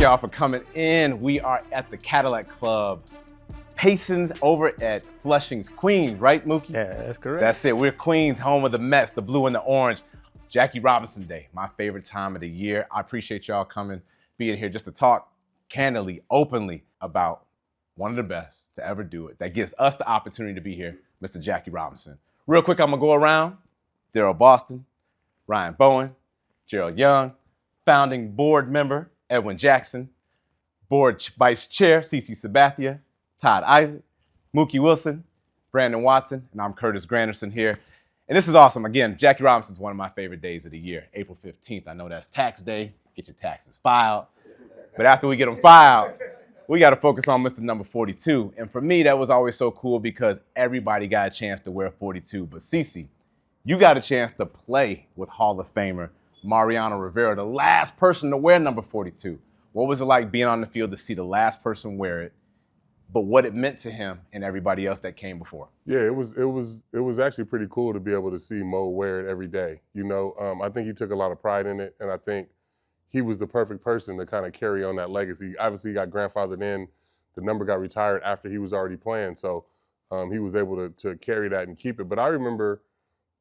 Thank y'all for coming in. We are at the Cadillac Club. Pacins over at Flushing's Queens, right, Mookie? Yeah, that's correct. That's it. We're Queens, home of the Mets, the blue and the orange. Jackie Robinson Day, my favorite time of the year. I appreciate y'all coming, being here just to talk candidly, openly about one of the best to ever do it. That gives us the opportunity to be here, Mr. Jackie Robinson. Real quick, I'm gonna go around. Daryl Boston, Ryan Bowen, Gerald Young, founding board member, Edwin Jackson, board vice chair, CC Sabathia, Todd Isaacs, Mookie Wilson, Brandon Watson, and I'm Curtis Granderson here. And this is awesome. Again, Jackie Robinson's one of my favorite days of the year, April 15th. I know that's tax day. Get your taxes filed. But after we get them filed, we got to focus on Mr. Number 42. And for me, that was always so cool because everybody got a chance to wear 42. But CC, you got a chance to play with Hall of Famer Mariano Rivera, the last person to wear number 42. What was it like being on the field to see the last person wear it, but what it meant to him and everybody else that came before? Yeah, it was actually pretty cool to be able to see Mo wear it every day. You know, I think he took a lot of pride in it, and I think he was the perfect person to kind of carry on that legacy. Obviously, he got grandfathered in. The number got retired after he was already playing, so he was able to carry that and keep it. But I remember,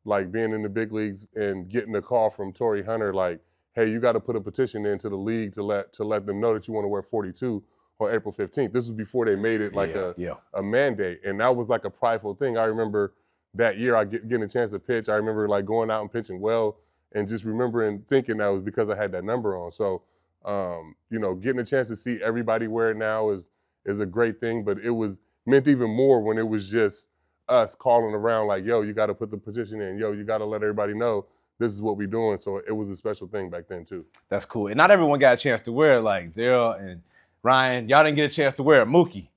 like, being in the big leagues and getting a call from Torrey Hunter, like, hey, you got to put a petition into the league to let them know that you want to wear 42 on April 15th. This was before they made it like a mandate, and that was like a prideful thing. I remember that year I getting a chance to pitch. I remember like going out and pitching well, and just remembering thinking that was because I had that number on. So, you know, getting a chance to see everybody wear it now is a great thing, but it was meant even more when it was just us calling around like, yo, you got to put the petition in. Yo, you got to let everybody know this is what we're doing. So it was a special thing back then too. That's cool. And not everyone got a chance to wear it, like Daryl and Ryan. Y'all didn't get a chance to wear it. Mookie,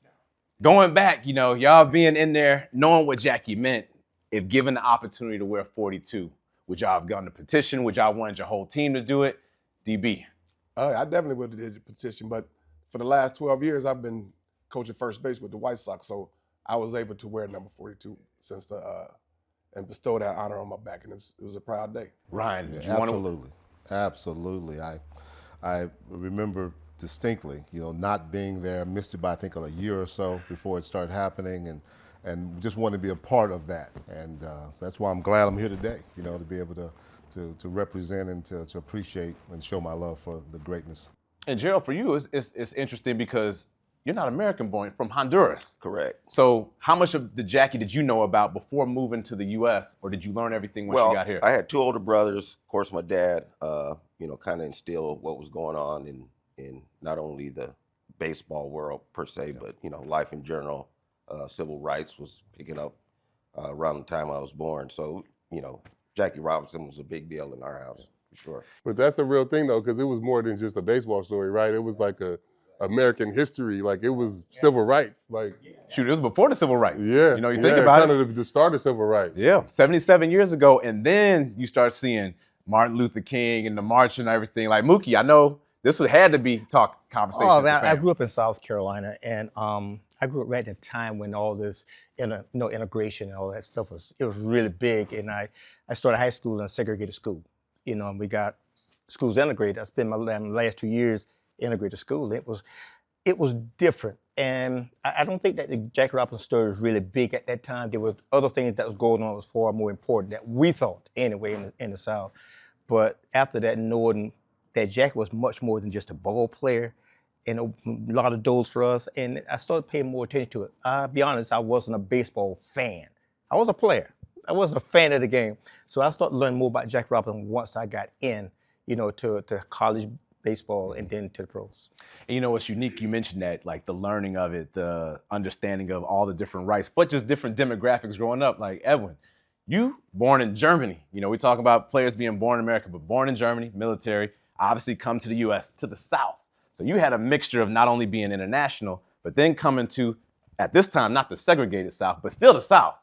going back, you know, y'all being in there, knowing what Jackie meant, if given the opportunity to wear 42, would y'all have gone to petition? Would y'all wanted your whole team to do it? DB. I definitely would have did the petition, but for the last 12 years, I've been coaching first base with the White Sox, so I was able to wear number 42 since and bestow that honor on my back, and it was a proud day. Ryan, did you Absolutely. I remember distinctly, you know, not being there, missed it by I think a year or so before it started happening, and just wanted to be a part of that, and so that's why I'm glad I'm here today, you know, to be able to represent and to appreciate and show my love for the greatness. And Gerald, for you, it's interesting because you're not American born, from Honduras. Correct. So how much of the Jackie did you know about before moving to the U.S., or did you learn everything once you got here? I had two older brothers. Of course, my dad, you know, kind of instilled what was going on in not only the baseball world per se, but, you know, life in general. Civil rights was picking up around the time I was born. So, you know, Jackie Robinson was a big deal in our house, for sure. But that's a real thing though, because it was more than just a baseball story, right? It was like a American history, like it was civil rights, like Shoot, it was before the civil rights. yeah, You know, you think about kind it. of the start of civil rights. Yeah, 77 years ago, and then you start seeing Martin Luther King and the march and everything. Like Mookie, I know this had to be conversation. Oh, man, I grew up in South Carolina, and I grew up right at the time when all this, integration and all that stuff was really big. And I started high school in a segregated school. You know, and we got schools integrated. I spent my last 2 years integrated school. It was different, and I don't think that the Jackie Robinson story was really big at that time. There were other things that was going on that was far more important that we thought anyway in the South. But after that, knowing that Jackie was much more than just a ball player, and a lot of doors for us, and I started paying more attention to it. I'll be honest, I wasn't a baseball fan. I was a player. I wasn't a fan of the game. So I started learning more about Jackie Robinson once I got in, you know, to college baseball and then to the pros. And you know what's unique? You mentioned that, like the learning of it, the understanding of all the different rights, but just different demographics growing up. Like Edwin, you born in Germany. You know, we talk about players being born in America, but born in Germany, military, obviously come to the U.S., to the South. So you had a mixture of not only being international, but then coming to, at this time, not the segregated South, but still the South.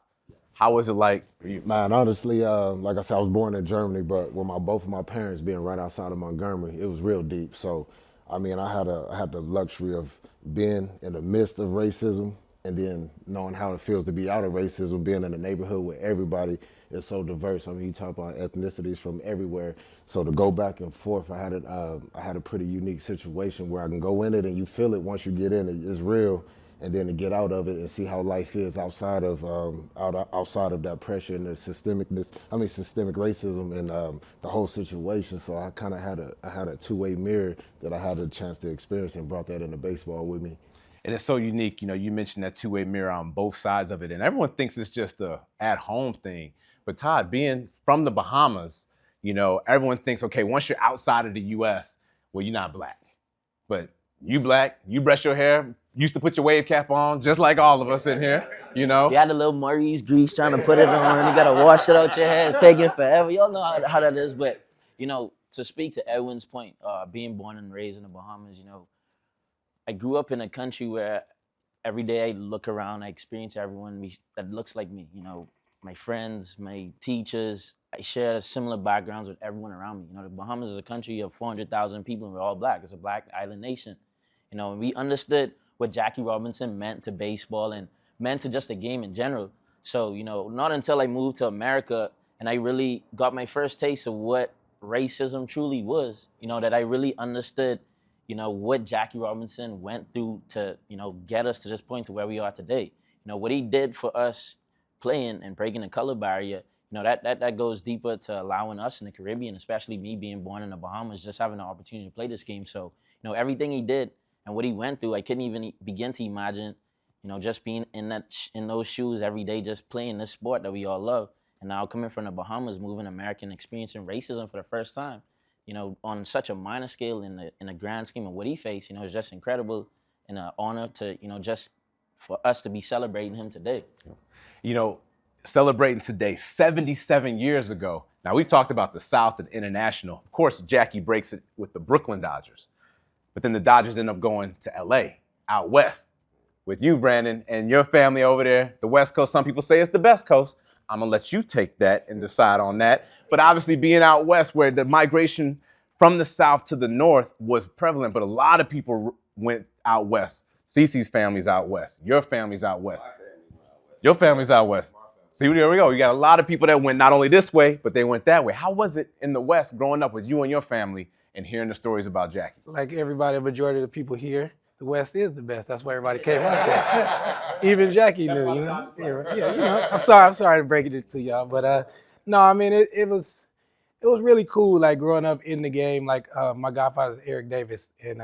How was it like for you? Man, honestly, like I said, I was born in Germany, but with both of my parents being right outside of Montgomery, it was real deep. So, I mean, I had the luxury of being in the midst of racism, and then knowing how it feels to be out of racism, being in a neighborhood where everybody is so diverse. I mean, you talk about ethnicities from everywhere. So to go back and forth, I had a pretty unique situation where I can go in it and you feel it once you get in it, it's real, and then to get out of it and see how life is outside of that pressure and the systemic racism and the whole situation. So I kind of had a two-way mirror that I had a chance to experience and brought that into baseball with me. And it's so unique. You know, you mentioned that two-way mirror on both sides of it, and everyone thinks it's just a at-home thing. But Todd, being from the Bahamas, you know, everyone thinks, okay, once you're outside of the U.S., well, you're not black. But you black, you brush your hair, used to put your wave cap on, just like all of us in here, you know? You had the little Maurice grease trying to put it on. You got to wash it out your hair. It's taking forever. Y'all know how that is. But, you know, to speak to Edwin's point, being born and raised in the Bahamas, you know, I grew up in a country where every day I look around, I experience everyone that looks like me, you know, my friends, my teachers. I share similar backgrounds with everyone around me. You know, the Bahamas is a country of 400,000 people and we're all black. It's a black island nation. You know, and we understood what Jackie Robinson meant to baseball and meant to just the game in general. So, you know, not until I moved to America and I really got my first taste of what racism truly was, you know, that I really understood, you know, what Jackie Robinson went through to, you know, get us to this point to where we are today. You know, what he did for us playing and breaking the color barrier, you know, that goes deeper to allowing us in the Caribbean, especially me being born in the Bahamas, just having the opportunity to play this game. So, you know, everything he did and what he went through, I couldn't even begin to imagine, you know, just being in those shoes every day, just playing this sport that we all love. And now coming from the Bahamas, moving American, experiencing racism for the first time, you know, on such a minor scale in the grand scheme of what he faced, you know, it's just incredible and an honor to, you know, just for us to be celebrating him today. You know, celebrating today, 77 years ago. Now, we've talked about the South and international. Of course, Jackie breaks it with the Brooklyn Dodgers. But then the Dodgers end up going to L.A., out west, with you, Brandon, and your family over there, the West Coast. Some people say it's the best coast. I'm going to let you take that and decide on that. But obviously being out west where the migration from the South to the North was prevalent, but a lot of people went out west. Cece's family's out west. Your family's out west. Your family's out west. See, there we go. You got a lot of people that went not only this way, but they went that way. How was it in the West growing up with you and your family and hearing the stories about Jackie? Like everybody, the majority of the people here, the West is the best. That's why everybody came out there. Even Jackie knew, you know. Yeah, you know. I'm sorry to break it to y'all, but no, I mean it was really cool. Like growing up in the game, like my godfather's Eric Davis and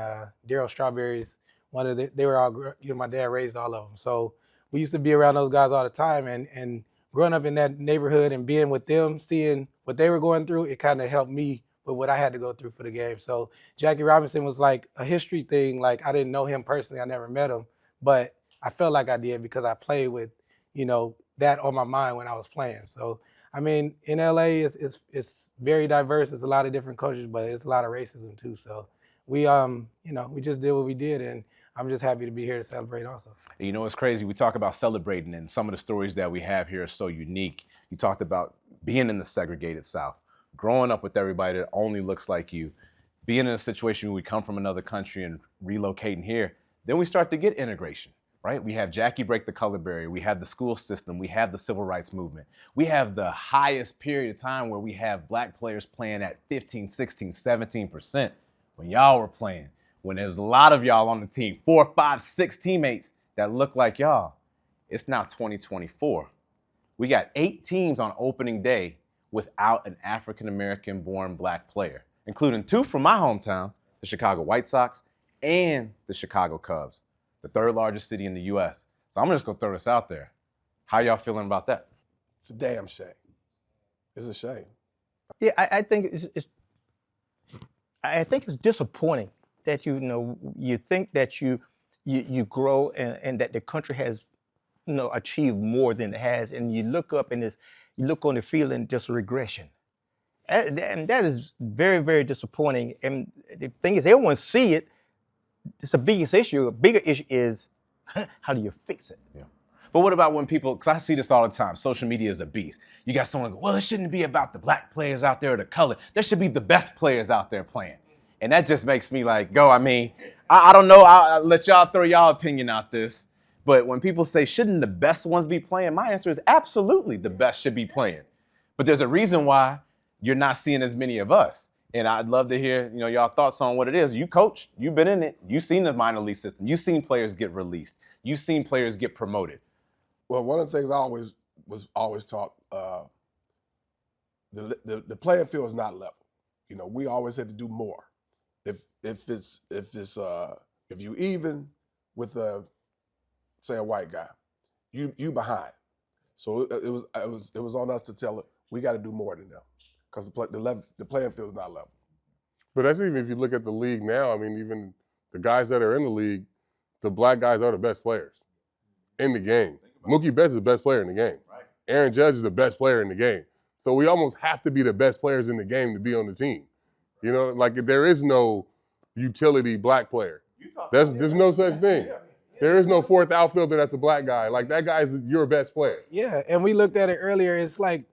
Daryl Strawberry's they were all, you know, my dad raised all of them. So we used to be around those guys all the time, and growing up in that neighborhood and being with them, seeing what they were going through, it kind of helped me with what I had to go through for the game. So Jackie Robinson was like a history thing. Like I didn't know him personally, I never met him, but I felt like I did because I played with, you know, that on my mind when I was playing. So I mean, in LA, it's very diverse. It's a lot of different cultures, but it's a lot of racism too. So we, you know, we just did what we did, and I'm just happy to be here to celebrate also. You know, it's crazy. We talk about celebrating, and some of the stories that we have here are so unique. You talked about being in the segregated South, growing up with everybody that only looks like you, being in a situation where we come from another country and relocating here. Then we start to get integration, right? We have Jackie break the color barrier. We have the school system. We have the civil rights movement. We have the highest period of time where we have black players playing at 15, 16, 17% when y'all were playing. When there's a lot of y'all on the team, 4, 5, 6 teammates that look like y'all. It's now 2024. We got 8 teams on opening day without an African-American born black player, including 2 from my hometown, the Chicago White Sox and the Chicago Cubs, the 3rd largest city in the US. So I'm just gonna throw this out there. How y'all feeling about that? It's a damn shame. It's a shame. Yeah, I think it's disappointing that you think that you grow and that the country has achieved more than it has, and you look up and you look on the field and just regression, and that is very, very disappointing. And the thing is, everyone see it. It's the biggest issue. A bigger issue is how do you fix it? Yeah. But what about when people, because I see this all the time, social media is a beast. You got someone go, well, it shouldn't be about the black players out there or the color. There should be the best players out there playing. And that just makes me like go, I mean, I don't know. I'll let y'all throw y'all opinion out this. But when people say, shouldn't the best ones be playing? My answer is absolutely the best should be playing. But there's a reason why you're not seeing as many of us. And I'd love to hear, y'all thoughts on what it is. You coached, you've been in it. You've seen the minor league system. You've seen players get released. You've seen players get promoted. Well, one of the things I was always taught, the playing field is not level. We always had to do more. If you even with say a white guy, you behind. So it was on us to tell it we got to do more than them because the playing field is not level. But that's even if you look at the league now. I mean, even the guys that are in the league, the black guys are the best players in the game. Mookie Betts is the best player in the game. Right. Aaron Judge is the best player in the game. So we almost have to be the best players in the game to be on the team. Like there is no utility black player. There's no such thing. There is no fourth outfielder that's a black guy. Like that guy is your best player. Yeah, and we looked at it earlier. It's like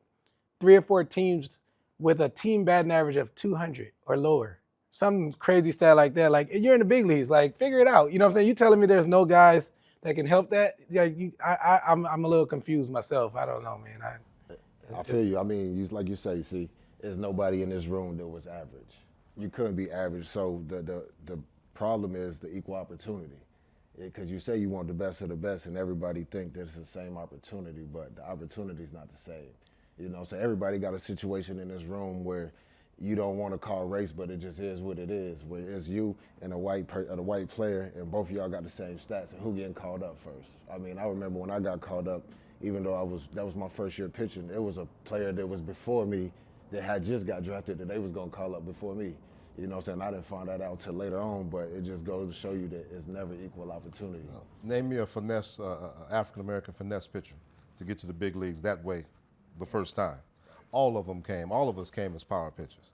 3 or 4 teams with a team batting average of 200 or lower. Some crazy stat like that. Like you're in the big leagues. Like figure it out. You know what I'm saying? You telling me there's no guys that can help that? Yeah, I'm a little confused myself. I don't know, man. I feel you. I mean, like you say, see, there's nobody in this room that was average. You couldn't be average. So the problem is the equal opportunity. Because you say you want the best of the best, and everybody think that it's the same opportunity, but the opportunity is not the same. So everybody got a situation in this room where you don't want to call race, but it just is what it is. Where it's you and a white player, and both of y'all got the same stats, and who getting called up first? I mean, I remember when I got called up, even though that was my first year pitching, it was a player that was before me that had just got drafted that they was gonna call up before me. You know what I'm saying? I didn't find that out till later on, but it just goes to show you that it's never equal opportunity. Name me a finesse, African-American finesse pitcher to get to the big leagues that way the first time. All of us came as power pitchers.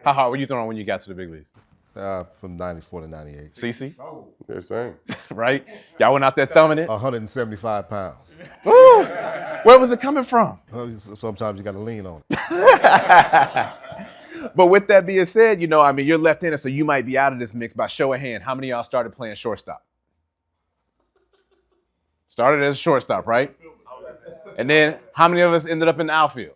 How hard were you throwing when you got to the big leagues? From 94 to 98. CC? Yeah, same. Right? Y'all went out there thumbing it? 175 pounds. Woo! Where was it coming from? Sometimes you got to lean on it. But with that being said, you're left-handed, so you might be out of this mix. By show of hand, how many of y'all started playing shortstop? Started as a shortstop, right? And then how many of us ended up in the outfield?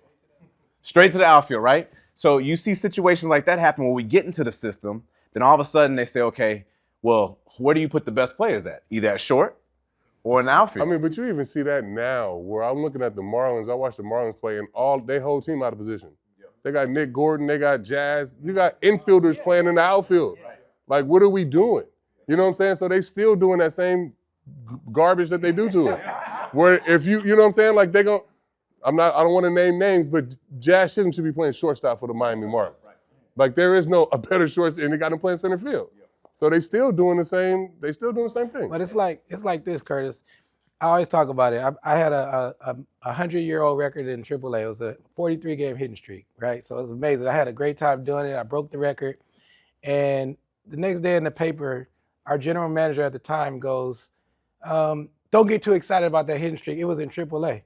Straight to the outfield, right? So you see situations like that happen when we get into the system. Then all of a sudden they say, okay, well, where do you put the best players at? Either at short or in the outfield. I mean, but you even see that now where I'm looking at the Marlins. I watch the Marlins play, and their whole team out of position. They got Nick Gordon, they got Jazz. You got infielders playing in the outfield. Like, what are we doing? You know what I'm saying? So they still doing that same garbage that they do to us. Where if you know what I'm saying? Like I don't want to name names, but Jazz Chisholm should be playing shortstop for the Miami Marlins. Like there is a better shortstop, and they got him playing center field. So they still doing the same thing. But it's like this, Curtis. I always talk about it. I had a 100-year-old record in AAA. It was a 43-game hitting streak, right? So it was amazing. I had a great time doing it. I broke the record. And the next day in the paper, our general manager at the time goes, don't get too excited about that hitting streak. It was in AAA.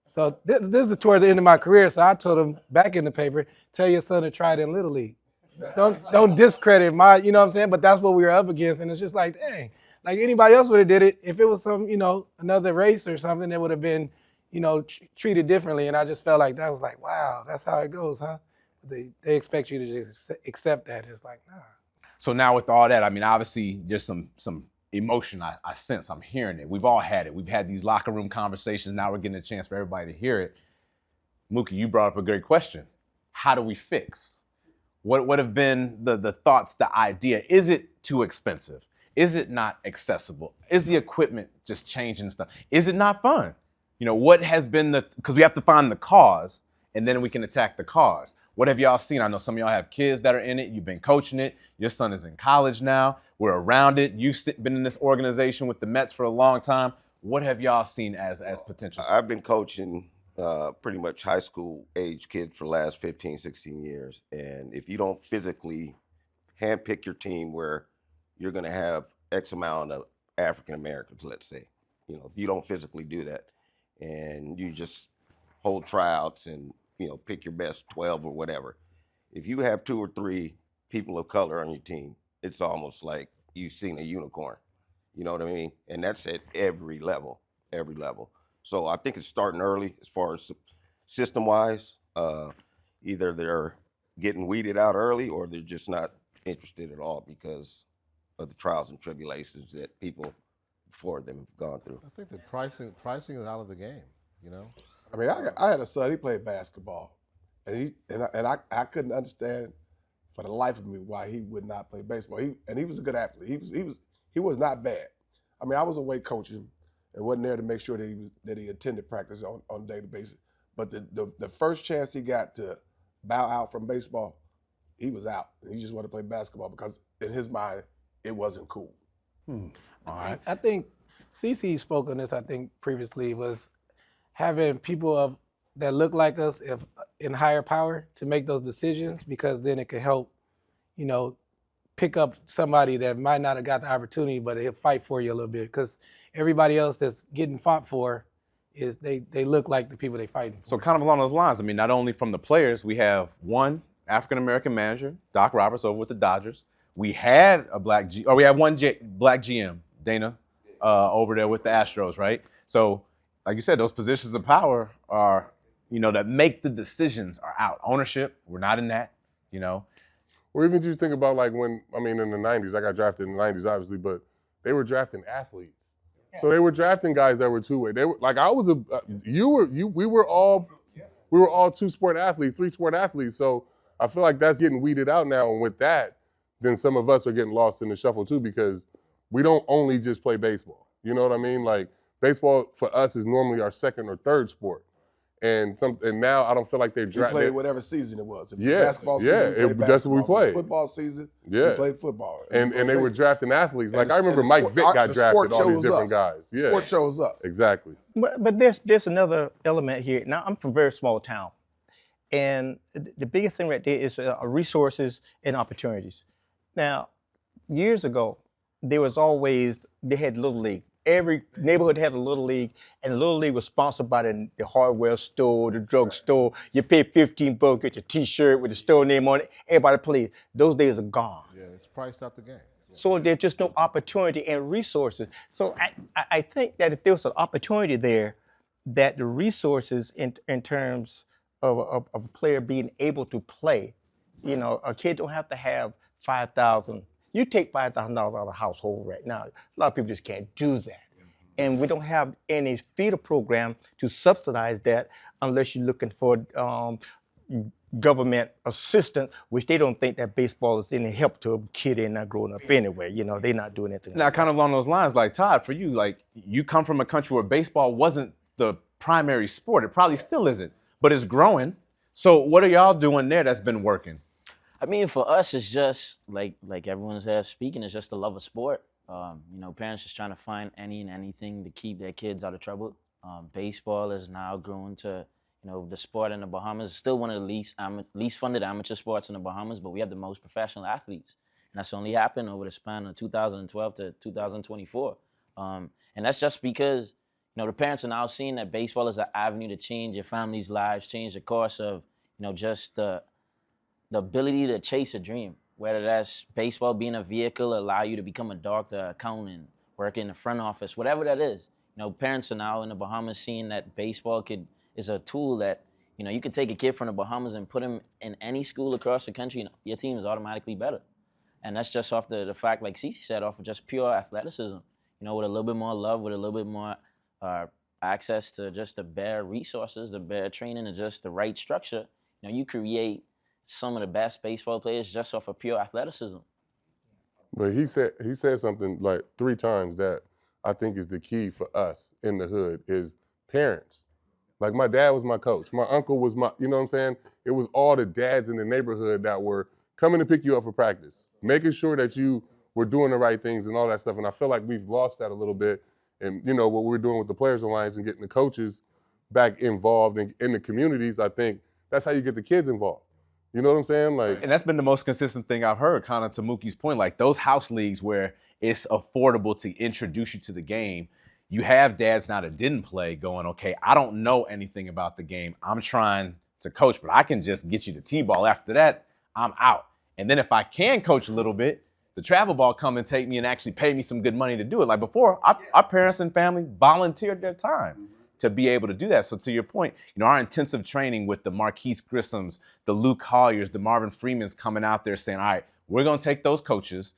So this is towards the end of my career. So I told him back in the paper, tell your son to try it in Little League. Don't discredit my, you know what I'm saying? But that's what we were up against. And it's just like, dang. Like anybody else would have did it. If it was some, another race or something, it would have been, treated differently. And I just felt like that was like, wow, that's how it goes, huh? They expect you to just accept that. It's like, nah. So now with all that, I mean, obviously there's some emotion I sense. I'm hearing it. We've all had it. We've had these locker room conversations. Now we're getting a chance for everybody to hear it. Mookie, you brought up a great question. How do we fix? What have been the thoughts, the idea? Is it too expensive? Is it not accessible? Is the equipment just changing stuff? Is it not fun? What has been because we have to find the cause and then we can attack the cause. What have y'all seen? I know some of y'all have kids that are in it. You've been coaching it. Your son is in college now. We're around it. You've been in this organization with the Mets for a long time. What have y'all seen as potential? I've been coaching pretty much high school age kids for the last 15, 16 years. And if you don't physically handpick your team where you're going to have X amount of African Americans, let's say, if you don't physically do that and you just hold tryouts and, pick your best 12 or whatever. If you have 2 or 3 people of color on your team, it's almost like you've seen a unicorn. You know what I mean? And that's at every level. So I think it's starting early as far as system-wise. Either they're getting weeded out early or they're just not interested at all because of the trials and tribulations that people before them have gone through. I think the pricing is out of the game, you know? I mean, I had a son. He played basketball, and I couldn't understand for the life of me why he would not play baseball. He was a good athlete. He was not bad. I mean, I was away coaching and wasn't there to make sure that he attended practice on a daily basis. But the first chance he got to bow out from baseball, he was out. He just wanted to play basketball because in his mind it wasn't cool. All right. I think CC spoke on this, I think, previously, was having people that look like us in higher power to make those decisions, because then it could help, you know, pick up somebody that might not have got the opportunity, but he'll fight for you a little bit. Because everybody else that's getting fought for is they look like the people they fighting for. So kind of along those lines, I mean, not only from the players, we have one African-American manager, Doc Roberts, over with the Dodgers. We had a black black GM, Dana, over there with the Astros, right? So, like you said, those positions of power are, you know, that make the decisions are out. Ownership, we're not in that, you know. Or even just think about like when, I mean, in the 90s, I got drafted in the 90s, obviously, but they were drafting athletes. Yeah. So they were drafting guys that were two-way. They were like, we were all two-sport athletes, three-sport athletes. So I feel like that's getting weeded out now. And with that, then some of us are getting lost in the shuffle too, because we don't only just play baseball. You know what I mean? Like baseball for us is normally our second or third sport. And now I don't feel like they're drafting. We played whatever season it was. If it was basketball season, that's what we played. If it was football season, we played football. And they were drafting athletes. Like I remember Mike Vick got drafted, all these different guys. Yeah. Sport chose us. Exactly. But there's another element here. Now, I'm from a very small town. And the biggest thing right there is resources and opportunities. Now, years ago, they had Little League. Every neighborhood had a Little League, and the Little League was sponsored by the hardware store, the drug store. You pay $15, get your T-shirt with the store name on it. Everybody plays. Those days are gone. Yeah, it's priced out the game. So there's just no opportunity and resources. So I think that if there was an opportunity there, that the resources in terms of a player being able to play, you know, a kid don't have to have $5,000. You take $5,000 out of the household right now. A lot of people just can't do that. And we don't have any feeder program to subsidize that unless you're looking for government assistance, which they don't think that baseball is any help to a kid and not growing up anyway. You know, they're not doing anything. Now, kind of along those lines, like Todd, for you, like you come from a country where baseball wasn't the primary sport. It probably still isn't, but it's growing. So what are y'all doing there that's been working? I mean, for us, it's just like everyone's there speaking. It's just the love of sport. You know, parents just trying to find any and anything to keep their kids out of trouble. Baseball is now grown to, you know, the sport in the Bahamas. It's still one of the least funded amateur sports in the Bahamas, but we have the most professional athletes, and that's only happened over the span of 2012 to 2024. And that's just because, you know, the parents are now seeing that baseball is an avenue to change your family's lives, change the course of, you know, just the ability to chase a dream, whether that's baseball being a vehicle, allow you to become a doctor, accountant, work in the front office, whatever that is. You know, parents are now in the Bahamas seeing that baseball is a tool that, you know, you could take a kid from the Bahamas and put him in any school across the country and your team is automatically better. And that's just off the fact, like Cece said, off of just pure athleticism. You know, with a little bit more love, with a little bit more access to just the bare resources, the bare training, and just the right structure, you know, you create some of the best baseball players just off of pure athleticism. But he said something like 3 times that I think is the key for us in the hood is parents. Like my dad was my coach. My uncle was you know what I'm saying? It was all the dads in the neighborhood that were coming to pick you up for practice, making sure that you were doing the right things and all that stuff. And I feel like we've lost that a little bit. And, you know, what we're doing with the Players Alliance and getting the coaches back involved in the communities, I think that's how you get the kids involved. You know what I'm saying? Like, and that's been the most consistent thing I've heard, kind of to Mookie's point, like those house leagues where it's affordable to introduce you to the game. You have dads now that didn't play going, okay, I don't know anything about the game. I'm trying to coach, but I can just get you the T-ball. After that, I'm out. And then if I can coach a little bit, the travel ball come and take me and actually pay me some good money to do it. Like before, our parents and family volunteered their time to be able to do that. So to your point, our intensive training with the Marquise Grissams, the Luke Colliers, the Marvin Freemans coming out there saying, all right, we're going to take those coaches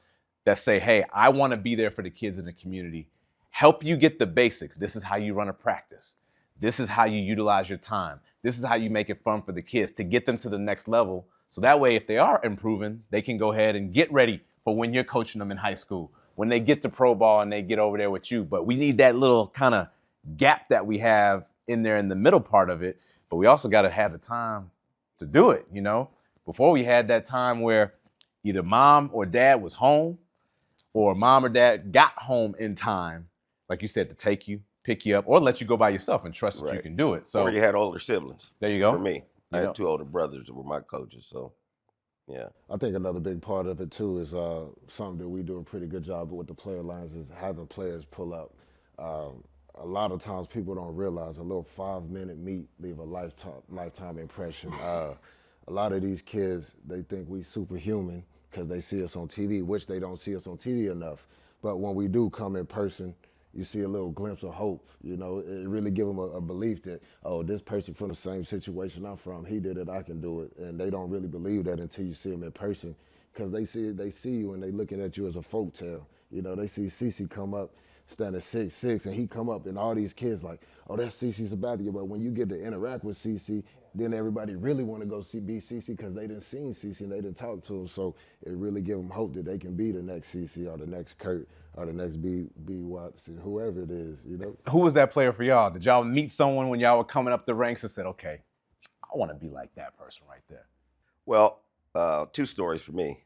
that say, hey, I want to be there for the kids in the community, help you get the basics. This is how you run a practice. This is how you utilize your time. This is how you make it fun for the kids to get them to the next level. So that way, if they are improving, they can go ahead and get ready for when you're coaching them in high school, when they get to pro ball and they get over there with you. But we need that little kind of gap that we have in there in the middle part of it. But we also got to have the time to do it, Before we had that time where either mom or dad was home or mom or dad got home in time, like you said, to take you, pick you up, or let you go by yourself and trust that you can do it. So or you had older siblings. There you go. For me, I had 2 older brothers that were my coaches. So, yeah. I think another big part of it too is something that we do a pretty good job with the player lines is having players pull up. A lot of times people don't realize a little 5-minute meet leave a lifetime impression. A lot of these kids, they think we superhuman because they see us on TV, which they don't see us on TV enough. But when we do come in person, you see a little glimpse of hope. It really give them a belief that, oh, this person from the same situation I'm from, he did it, I can do it. And they don't really believe that until you see them in person, because they see you and they looking at you as a folktale. They see CeCe come up standing 6'6", and he come up and all these kids like, oh, that's CeCe Sabathia. But when you get to interact with CeCe, then everybody really want to go be CeCe because they didn't seen CeCe and they didn't talk to him. So it really give them hope that they can be the next CeCe or the next Kurt or the next B. Watson, whoever it is, Who was that player for y'all? Did y'all meet someone when y'all were coming up the ranks and said, okay, I want to be like that person right there? Well, 2 stories for me.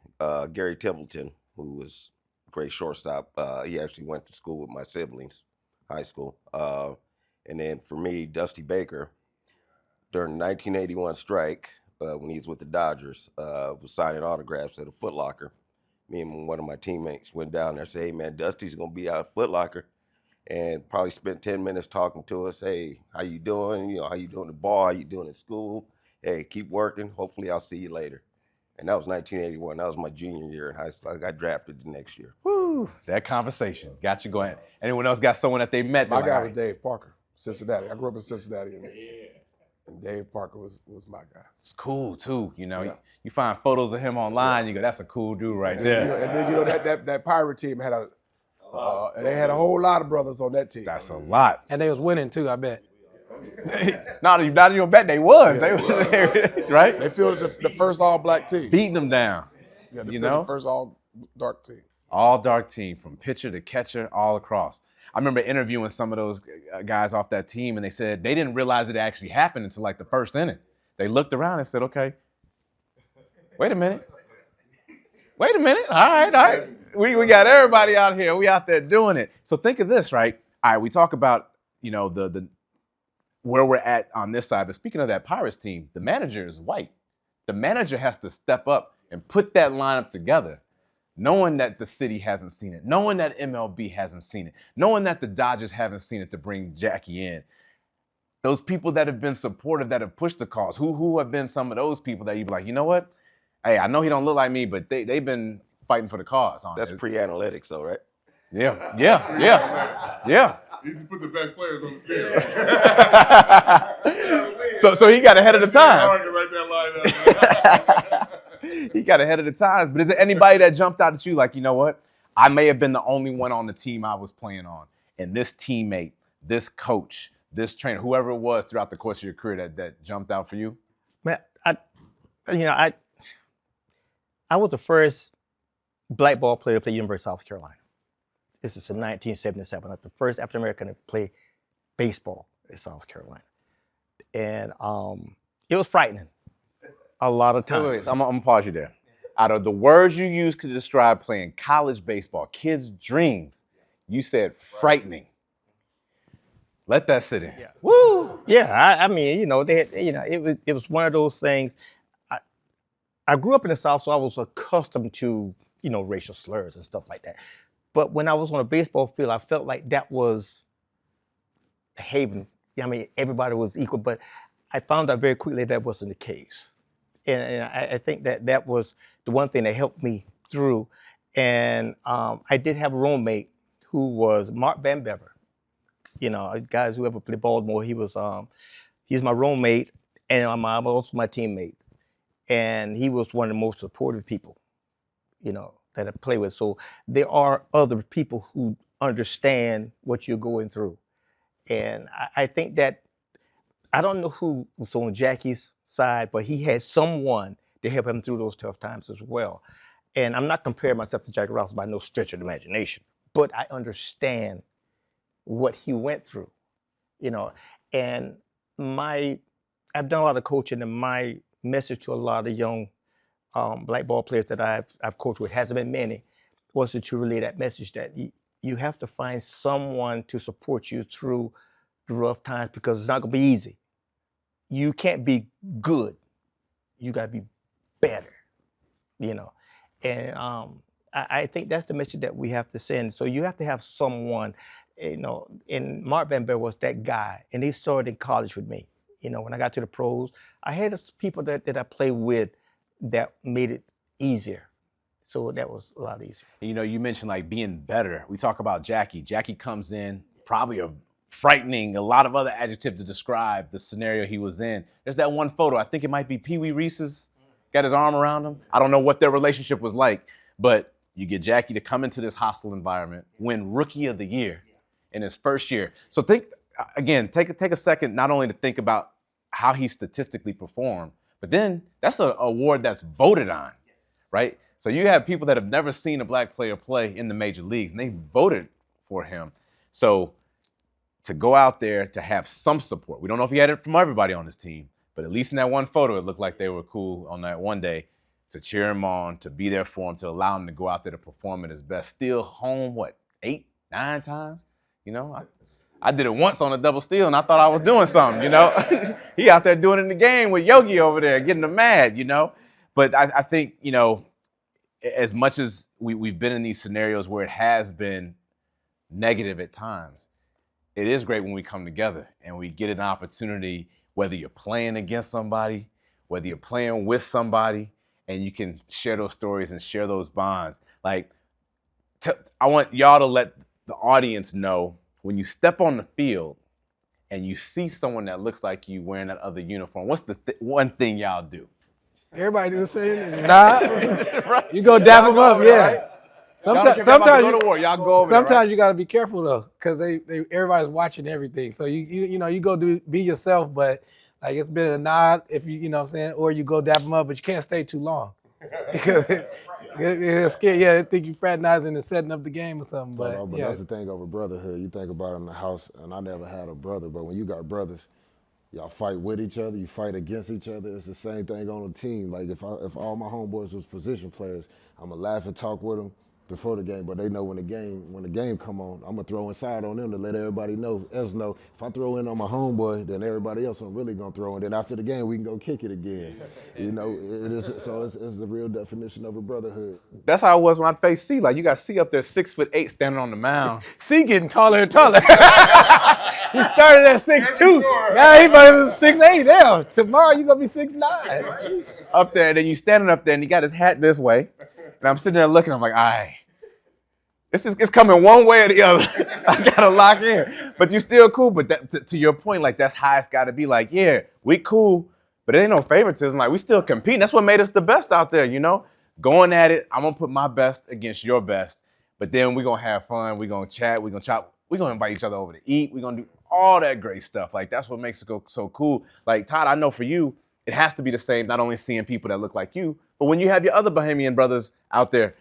Gary Templeton, who was a great shortstop, he actually went to school with my siblings, high school. And then for me, Dusty Baker, during the 1981 strike, when he was with the Dodgers, was signing autographs at a Foot Locker. Me and one of my teammates went down there and said, hey, man, Dusty's going to be out at Foot Locker. And probably spent 10 minutes talking to us. Hey, how you doing? How you doing the ball? How you doing in school? Hey, keep working. Hopefully I'll see you later. And that was 1981. That was my junior year in high school. I got drafted the next year. Woo, that conversation got you going. Anyone else got someone that they met? My guy was Dave Parker, Cincinnati. I grew up in Cincinnati. And Dave Parker was my guy. It's cool too, You find photos of him online, you go, that's a cool dude right there. And then that Pirate team had they had a whole lot of brothers on that team. That's a lot. And they was winning too, I bet. Not even bet they was. They right? They fielded the first all-black team. Beating them down. Yeah, the first all-dark team. All-dark team, from pitcher to catcher, all across. I remember interviewing some of those guys off that team, and they said they didn't realize it actually happened until like the first inning. They looked around and said, okay, wait a minute. All right. We got everybody out here. We out there doing it. So think of this, right? All right, we talk about, the where we're at on this side. But speaking of that Pirates team, the manager is white. The manager has to step up and put that lineup together, knowing that the city hasn't seen it, knowing that MLB hasn't seen it, knowing that the Dodgers haven't seen it to bring Jackie in. Those people that have been supportive, that have pushed the cause, who have been some of those people that you'd be like, you know what? Hey, I know he don't look like me, but they've been fighting for the cause. That's pre-analytics though, right? Yeah. You just put the best players on the field. So he got ahead of the time. I can write that line up. He got ahead of the times. But is there anybody that jumped out at you like, you know what? I may have been the only one on the team I was playing on. And this teammate, this coach, this trainer, whoever it was throughout the course of your career that jumped out for you? Man, I was the first black ball player to play University of South Carolina. This is in 1977. I was the first African American to play baseball in South Carolina. And it was frightening a lot of times. Wait. I'm gonna pause you there. Out of the words you used to describe playing college baseball, kids' dreams, you said frightening. Let that sit in. Yeah. Woo! Yeah, I mean, it was one of those things. I grew up in the South, so I was accustomed to, racial slurs and stuff like that. But when I was on a baseball field, I felt like that was a haven. I mean, everybody was equal, but I found out very quickly that wasn't the case. And I think that was the one thing that helped me through. And I did have a roommate who was Mark Van Bever. You know, guys who ever played Baltimore, he's my roommate, and I'm also my teammate. And he was one of the most supportive people, you know, that I play with. So there are other people who understand what you're going through. And I think that, I don't know who was on Jackie's side, but he had someone to help him through those tough times as well. And I'm not comparing myself to Jackie Robinson by no stretch of the imagination, but I understand what he went through, you know. And I've done a lot of coaching, and my message to a lot of young black ball players that I've coached with, hasn't been many, was to relay that message that you have to find someone to support you through the rough times, because it's not gonna be easy. You can't be good. You gotta be better, you know. And I think that's the message that we have to send. So you have to have someone, you know, and Mark Van Beer was that guy, and he started in college with me. You know, when I got to the pros, I had people that I played with that made it easier. So that was a lot easier. You know, you mentioned like being better. We talk about Jackie. Jackie comes in, probably a frightening, a lot of other adjectives to describe the scenario he was in. There's that one photo, I think it might be Pee Wee Reese's, got his arm around him. I don't know what their relationship was like, but you get Jackie to come into this hostile environment, win Rookie of the Year in his first year. So think, again, take a second not only to think about how he statistically performed, but then that's an award that's voted on, right? So you have people that have never seen a black player play in the major leagues, and they voted for him. So to go out there, to have some support. We don't know if he had it from everybody on his team, but at least in that one photo, it looked like they were cool on that one day, to cheer him on, to be there for him, to allow him to go out there to perform at his best. Still home, 8, 9 times? You know, I did it once on a double steal, and I thought I was doing something, you know? He out there doing it in the game with Yogi over there, getting him mad, you know? But I think, you know, as much as we've been in these scenarios where it has been negative at times, it is great when we come together and we get an opportunity, whether you're playing against somebody, whether you're playing with somebody, and you can share those stories and share those bonds. Like, I want y'all to let the audience know, when you step on the field and you see someone that looks like you wearing that other uniform, what's the one thing y'all do? Everybody do the same. Nah, Right. you go dap them up, yeah. Right? Sometimes go to war. Y'all go over sometimes there, right? you got to be careful though, because everybody's watching everything. So you go be yourself, but like it's been a nod if you know what I'm saying, or you go dap them up, but you can't stay too long. Because it's scary. Yeah, they think you fraternizing and setting up the game or something. But yeah, that's the thing over brotherhood. You think about it in the house, and I never had a brother, but when you got brothers, y'all fight with each other, you fight against each other. It's the same thing on a team. Like if all my homeboys was position players, I'ma laugh and talk with them before the game, but they know when the game come on, I'm gonna throw inside on them to let everybody know. If I throw in on my homeboy, then everybody else I'm really gonna throw in. Then after the game, we can go kick it again. You know, it's the real definition of a brotherhood. That's how it was when I faced C. Like, you got C up there, 6'8", standing on the mound. C getting taller and taller. he started at 6'2". Now he might be 6'8". Now tomorrow you gonna be 6'9". Up there, and then you standing up there, and he got his hat this way, and I'm sitting there looking. I'm like, all right. It's coming one way or the other. I gotta lock in, but you still cool. But to your point, like that's how it's gotta be. Like, yeah, we cool, but it ain't no favoritism. Like we still competing. That's what made us the best out there, you know. Going at it. I'm gonna put my best against your best, but then we gonna have fun. We gonna chat. We gonna chop. We gonna invite each other over to eat. We gonna do all that great stuff. Like that's what makes it go so cool. Like Todd, I know for you, it has to be the same. Not only seeing people that look like you, but when you have your other Bahamian brothers out there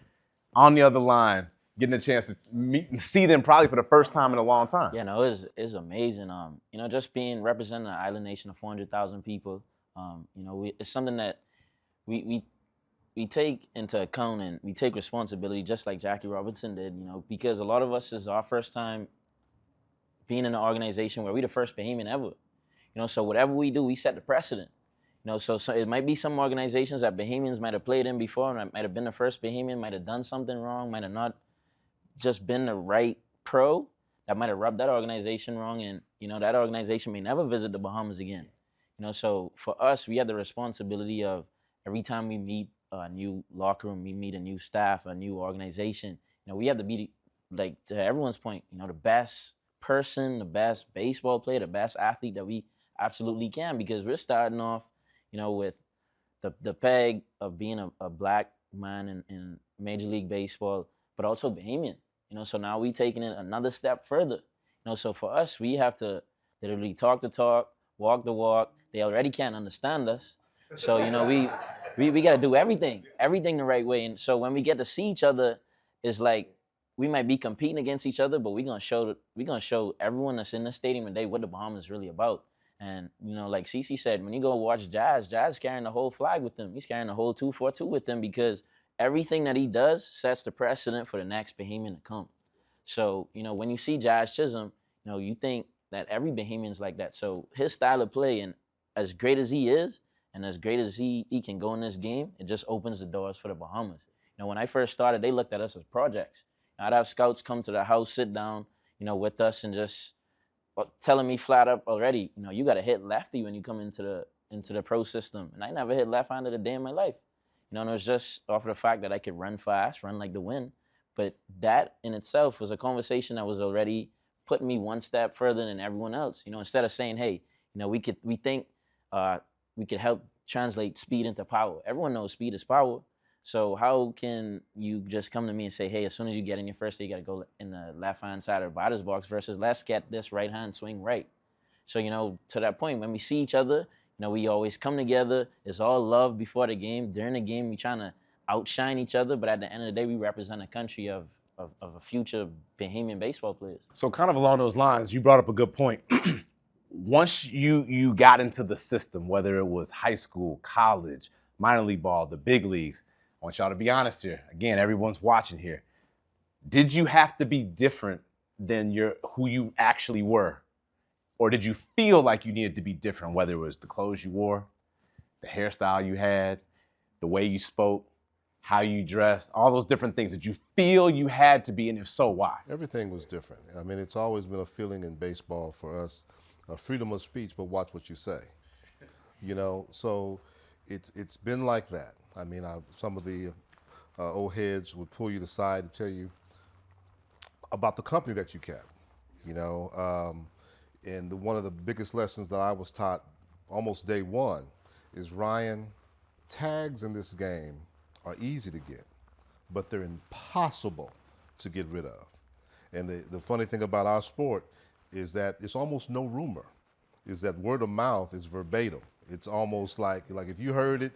on the other line, getting a chance to meet and see them probably for the first time in a long time. Yeah, no, it's amazing. You know, just representing an island nation of 400,000 people. You know, it's something that we take into account, and we take responsibility, just like Jackie Robinson did. You know, because a lot of us is our first time being in an organization where we the first Bahamian ever. You know, so whatever we do, we set the precedent. You know, so it might be some organizations that Bahamians might have played in before, and might have been the first Bahamian, might have done something wrong, might have not just been the right pro, that might have rubbed that organization wrong, and you know that organization may never visit the Bahamas again. You know, so for us, we have the responsibility of every time we meet a new locker room, we meet a new staff, a new organization. You know, we have to be, like, to everyone's point, you know, the best person, the best baseball player, the best athlete that we absolutely can, because we're starting off, you know, with the peg of being a black man in Major League Baseball, but also Bahamian. You know, so now we taking it another step further. You know, so for us, we have to literally talk the talk, walk the walk. They already can't understand us. So, you know, we got to do everything the right way. And so when we get to see each other, it's like we might be competing against each other, but we're gonna show everyone that's in the stadium today what the Bahamas is really about. And, you know, like Cece said, when you go watch Jazz carrying the whole flag with him. He's carrying the whole 242 with him, because everything that he does sets the precedent for the next Bahamian to come. So, you know, when you see Jazz Chisholm, you know, you think that every Bahamian's like that. So his style of play, and as great as he is, and as great as he can go in this game, it just opens the doors for the Bahamas. You know, when I first started, they looked at us as projects. I'd have scouts come to the house, sit down, you know, with us, and just telling me flat up already, you know, you got to hit lefty when you come into the pro system. And I never hit left-handed a day in my life. You know, and it was just off of the fact that I could run fast, run like the wind. But that in itself was a conversation that was already putting me one step further than everyone else. You know, instead of saying, hey, you know, we think we could help translate speed into power. Everyone knows speed is power. So how can you just come to me and say, hey, as soon as you get in your first day, you got to go in the left-hand side of the batter's box, versus let's get this right hand swing right. So, you know, to that point, when we see each other, you know, we always come together. It's all love before the game. During the game, we trying to outshine each other. But at the end of the day, we represent a country of a future Bahamian baseball players. So kind of along those lines, you brought up a good point. Once you got into the system, whether it was high school, college, minor league ball, the big leagues, I want y'all to be honest here. Again, everyone's watching here. Did you have to be different than who you actually were? Or did you feel like you needed to be different, whether it was the clothes you wore, the hairstyle you had, the way you spoke, how you dressed, all those different things? Did you feel you had to be, and if so, why? Everything was different. I mean, it's always been a feeling in baseball for us, freedom of speech, but watch what you say. You know, so it's been like that. I mean, some of the old heads would pull you aside and tell you about the company that you kept, you know. And one of the biggest lessons that I was taught almost day one is, Ryan, tags in this game are easy to get, but they're impossible to get rid of. And the funny thing about our sport is that it's almost no rumor, is that word of mouth is verbatim. It's almost like if you heard it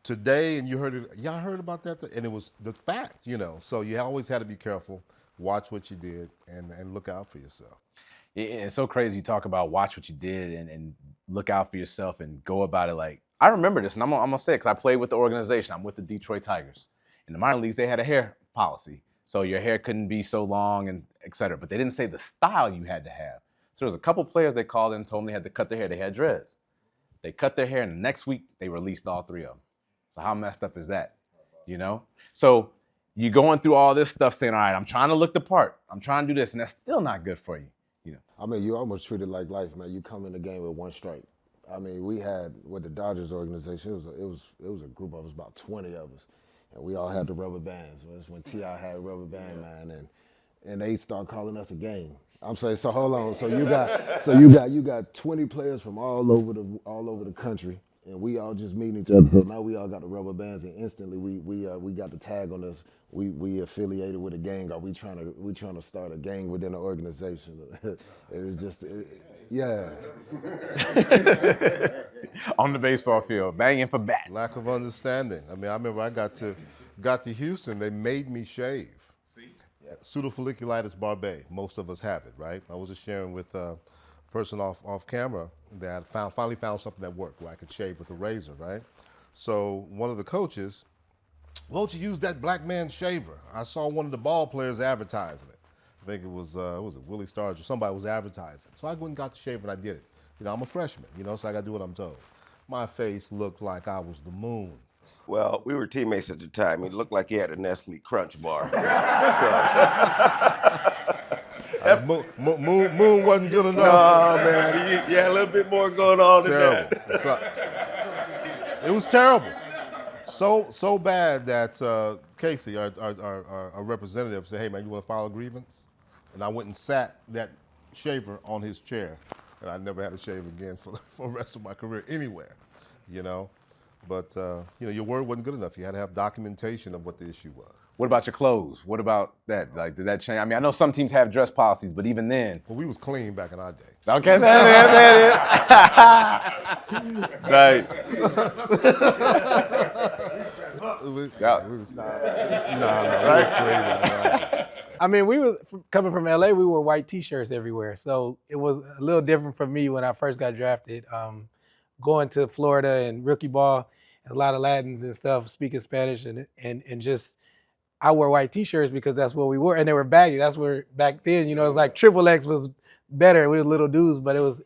today and you heard it, y'all heard about that, and it was the fact, you know. So you always had to be careful, watch what you did, and look out for yourself. Yeah, it's so crazy you talk about watch what you did and look out for yourself and go about it. Like, I remember this, and I'm gonna say it because I played with the organization. I'm with the Detroit Tigers. In the minor leagues, they had a hair policy. So your hair couldn't be so long and et cetera. But they didn't say the style you had to have. So there was a couple players they called in and told them they had to cut their hair. They had dreads. They cut their hair, and the next week, they released all three of them. So how messed up is that, you know? So you're going through all this stuff saying, all right, I'm trying to look the part. I'm trying to do this, and that's still not good for you. You know? I mean, you almost treat it like life, man. You come in the game with one strike. I mean, we had, with the Dodgers organization, it was a group of us, about 20 of us, and we all had the rubber bands. That's when T.I. had a rubber band, man, and they start calling us a game. I'm saying, so hold on. So you got 20 players from all over the country, and we all just meeting each other. So now we all got the rubber bands, and instantly we got the tag on us. We affiliated with a gang. Are we trying to start a gang within the organization? It's just, yeah. On the baseball field, banging for bats. Lack of understanding. I mean, I remember I got to Houston. They made me shave. Pseudofolliculitis barbae. Most of us have it, right? I was just sharing with a person off camera that finally found something that worked, where I could shave with a razor, right? So one of the coaches, why don't you use that black man shaver? I saw one of the ball players advertising it. I think it was Willie Starge or somebody was advertising. So I went and got the shaver and I did it. You know, I'm a freshman, you know, so I got to do what I'm told. My face looked like I was the moon. Well, we were teammates at the time. He looked like he had a Nestle Crunch bar. Moon wasn't good enough. No, man, you had a little bit more going on than that. It was terrible. So bad that Casey, our representative, said, "Hey man, you want to file a grievance?" And I went and sat that shaver on his chair, and I never had to shave again for the rest of my career anywhere, you know. But you know, your word wasn't good enough. You had to have documentation of what the issue was. What about your clothes? What about that? Like, did that change? I mean, I know some teams have dress policies, but even then. Well, we was clean back in our day. Okay, that is. Right. No, we was clean. Right. I mean, we was coming from LA. We wore white T-shirts everywhere, so it was a little different for me when I first got drafted. Going to Florida and rookie ball, a lot of Latins and stuff, speaking Spanish, and just I wore white T-shirts because that's what we wore, and they were baggy. That's where back then, you know, it was like Triple X was better. We were little dudes, but it was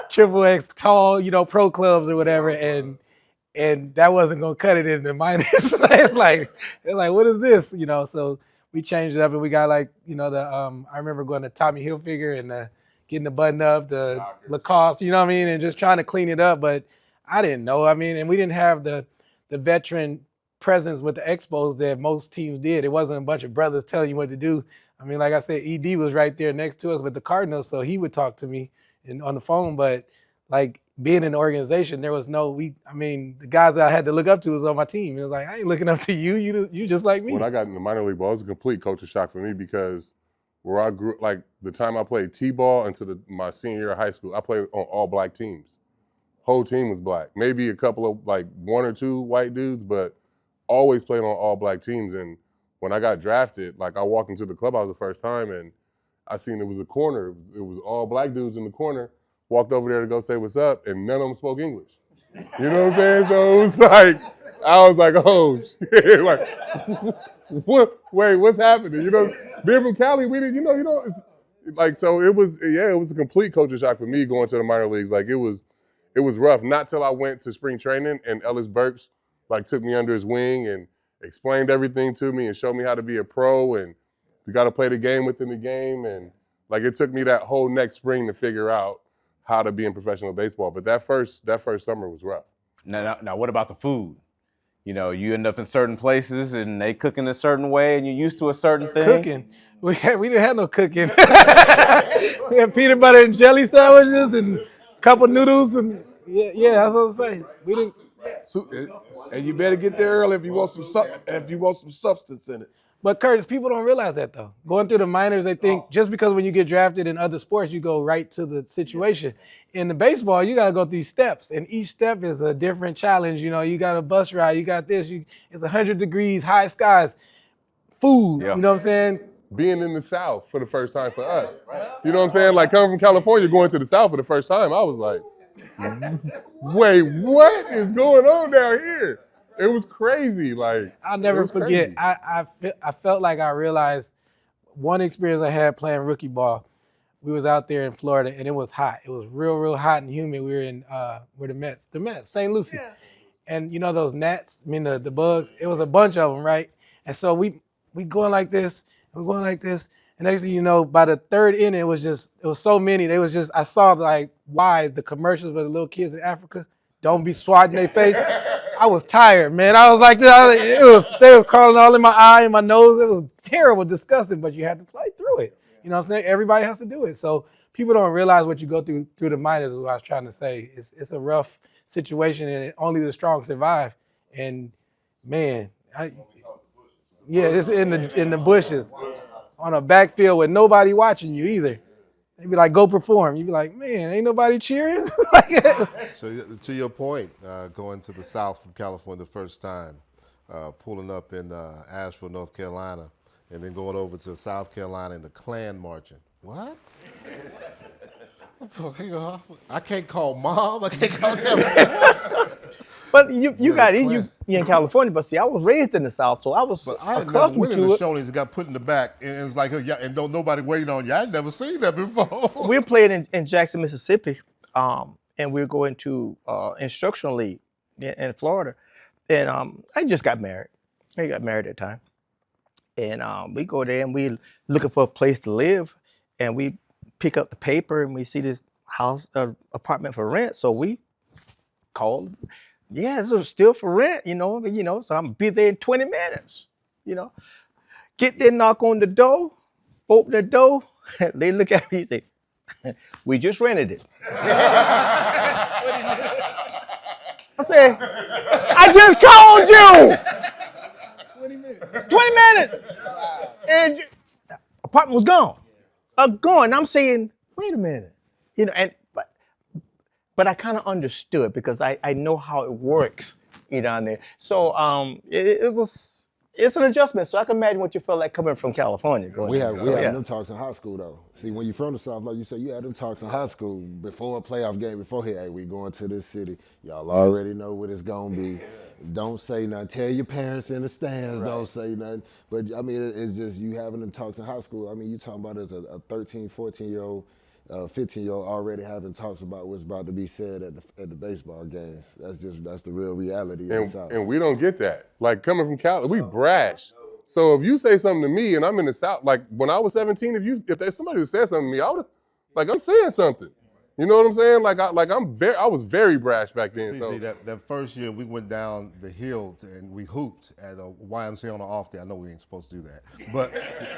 Triple X tall, you know, pro clubs or whatever, and that wasn't gonna cut it in the minors. it's like what is this, you know? So we changed it up, and we got like, you know, the I remember going to Tommy Hilfiger and getting the button up, the Lacoste, you know what I mean, and just trying to clean it up. But I didn't know. I mean, and we didn't have the veteran presence with the expos that most teams did. It wasn't a bunch of brothers telling you what to do. I mean, like I said, ED was right there next to us with the Cardinals, so he would talk to me on the phone. But like being in the organization, there was no, I mean, the guys that I had to look up to was on my team. It was like, I ain't looking up to you. You just like me. When I got in the minor league ball, it was a complete culture shock for me because where I grew, like the time I played T-ball into my senior year of high school, I played on all black teams. Whole team was black. Maybe a couple of, like, one or two white dudes, but always played on all black teams. And when I got drafted, like I walked into the clubhouse the first time and I seen it was a corner. It was all black dudes in the corner. Walked over there to go say what's up, and none of them spoke English. You know what I'm saying? So it was like, I was like, oh shit, like, what? Wait, what's happening? You know, being from Cali, we didn't, you know, it's like, so it was a complete culture shock for me going to the minor leagues. Like it was rough. Not till I went to spring training and Ellis Burks like took me under his wing and explained everything to me and showed me how to be a pro and we got to play the game within the game. And like it took me that whole next spring to figure out how to be in professional baseball. But that first summer was rough. Now, what about the food? You know, you end up in certain places and they cook in a certain way and you're used to a certain thing. Cooking. We didn't have no cooking. We had peanut butter and jelly sandwiches and a couple noodles and yeah, that's what I'm saying. We didn't. And you better get there early if you want some substance in it. But Curtis, people don't realize that though. Going through the minors, they think just because when you get drafted in other sports, you go right to the situation. In the baseball, you got to go through steps, and each step is a different challenge. You know, you got a bus ride, you got this. It's 100 degrees, high skies, food. Yeah. You know what I'm saying? Being in the South for the first time for us. You know what I'm saying? Like coming from California, going to the South for the first time, I was like, wait, what is going on down here? It was crazy. Like I'll never forget. I felt like I realized one experience I had playing rookie ball. We was out there in Florida and it was hot. It was real hot and humid. We were in where the Mets, St. Lucie. Yeah. And you know those gnats, I mean the bugs, it was a bunch of them, right? And so we going like this, and next thing you know, by the third inning, it was so many. I saw like why the commercials with the little kids in Africa, don't be swatting their face. I was tired, man. I was like, they were crawling all in my eye and my nose. It was terrible, disgusting, but you had to play through it. You know what I'm saying? Everybody has to do it. So people don't realize what you go through the minors is what I was trying to say. It's a rough situation and only the strong survive. And man, it's in the bushes on a backfield with nobody watching you either. They'd be like, go perform. You'd be like, man, ain't nobody cheering? So to your point, going to the South from California the first time, pulling up in Asheville, North Carolina, and then going over to South Carolina in the Klan marching. What? I can't call mom. I can't call them. But you in California, but see, I was raised in the South, so I was accustomed to it. Shoney's got put in the back, and it's like, and don't nobody waiting on you. I'd never seen that before. We're playing in Jackson, Mississippi, and we're going to instructional league in Florida, and I just got married. I got married at the time, and we go there and we looking for a place to live, and we pick up the paper and we see this house apartment for rent, so we called Yeah, it's still for rent, so I'm be there in 20 minutes, Get there, knock on the door, open the door, they look at me and say, we just rented it. I said, I just called you. 20 minutes. And the apartment was gone. Gone. I'm saying, wait a minute. But I kind of understood because I know how it works, down there. So it's an adjustment. So I can imagine what you felt like coming from California. We had them talks in high school though. See, when you're from the South, like you said, you had them talks in high school before a playoff game, before hey, we going to this city. Y'all already know what it's gonna be. Don't say nothing. Tell your parents in the stands. Right. Don't say nothing. But I mean, it's just you having them talks in high school. I mean, you talking about as a 13, 14-year-old. 15-year-old already having talks about what's about to be said at the baseball games. That's the real reality of the South. And we don't get that. Like coming from Cali, we brash. So if you say something to me and I'm in the South, like when I was 17, if somebody said something to me, I would I'm saying something. You know what I'm saying? I was very brash back then. See, that first year we went down the hill and we hooped at a YMCA on an off day. I know we ain't supposed to do that, but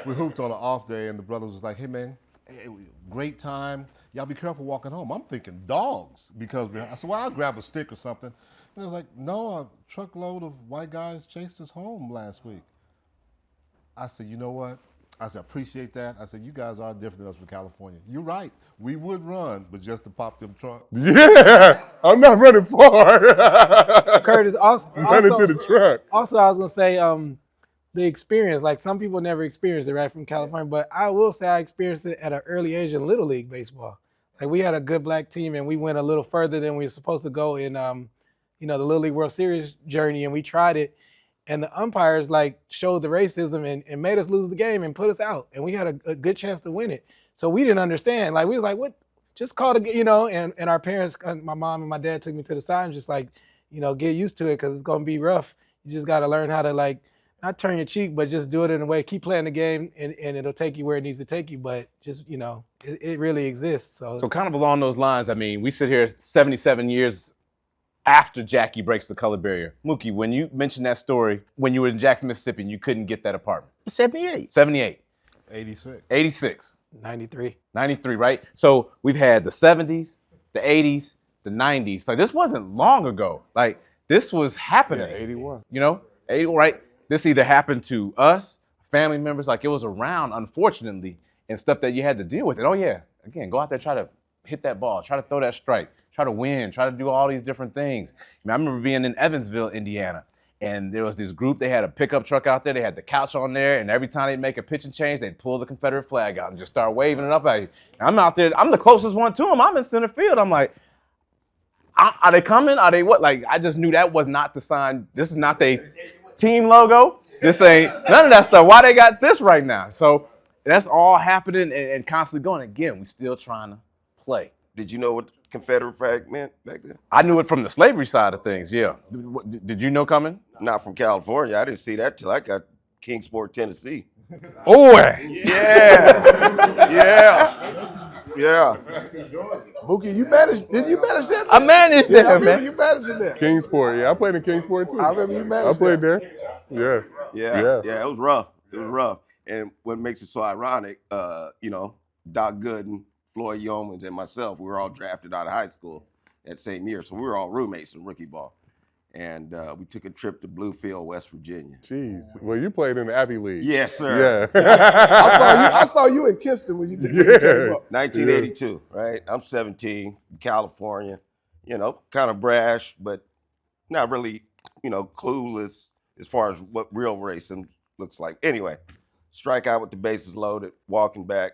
we hooped on an off day and the brothers was like, hey man, great time. Y'all be careful walking home. I'm thinking dogs because I said, well, I'll grab a stick or something. And it was like, no, a truckload of white guys chased us home last week. I said, you know what? I said, appreciate that. I said, you guys are different than us from California. You're right. We would run, but just to pop them trunks. Yeah, I'm not running far. Curtis, running to the truck. Also, I was going to say, the experience, like some people never experience it right from California, but I will say I experienced it at an early age in Little League baseball. Like we had a good black team and we went a little further than we were supposed to go in, the Little League World Series journey, and we tried it. And the umpires showed the racism and made us lose the game and put us out. And we had a good chance to win it. So we didn't understand. We was like, what? Just call it, and our parents, my mom and my dad took me to the side and just get used to it because it's going to be rough. You just got to learn how to not turn your cheek, but just do it in a way, keep playing the game and it'll take you where it needs to take you. But just, it really exists. So kind of along those lines, I mean, we sit here 77 years after Jackie breaks the color barrier. Mookie, when you mentioned that story, when you were in Jackson, Mississippi, and you couldn't get that apartment. 78. 78. 86. 86. 93. 93, right? So we've had the 70s, the 80s, the 90s. This wasn't long ago. This was happening. Yeah, 81. 81, right? This either happened to us, family members, it was around, unfortunately, and stuff that you had to deal with. And oh yeah, again, go out there, try to hit that ball, try to throw that strike, try to win, try to do all these different things. I remember being in Evansville, Indiana, and there was this group, they had a pickup truck out there, they had the couch on there, and every time they'd make a pitching change, they'd pull the Confederate flag out and just start waving it up at you. And I'm out there, I'm the closest one to them, I'm in center field. I'm like, are they coming? Are they what? I just knew that was not the sign. This is not the team logo. This ain't none of that stuff. Why they got this right now? So that's all happening and constantly going. Again, we still trying to play. Did you know what Confederate flag meant back then? I knew it from the slavery side of things, yeah. Did you know coming? Not from California. I didn't see that till I got Kingsport, Tennessee. Oh, yeah. Mookie, did you manage that? I managed Yeah, I that, remember man. you managed it there. Kingsport, yeah. I played in Kingsport too. I remember you managed I played that. there. Yeah. Yeah, it was rough. And what makes it so ironic, Doc Gooden, Floyd Yeomans, and myself, we were all drafted out of high school that same year. So we were all roommates in rookie ball. And we took a trip to Bluefield, West Virginia. Jeez. Well, you played in the Abbey League. Yes, sir. Yeah. I saw you in Kinston when you did Yeah. came up. 1982, right? I'm 17, California, kind of brash, but not really, clueless as far as what real racing looks like. Anyway, strike out with the bases loaded, walking back,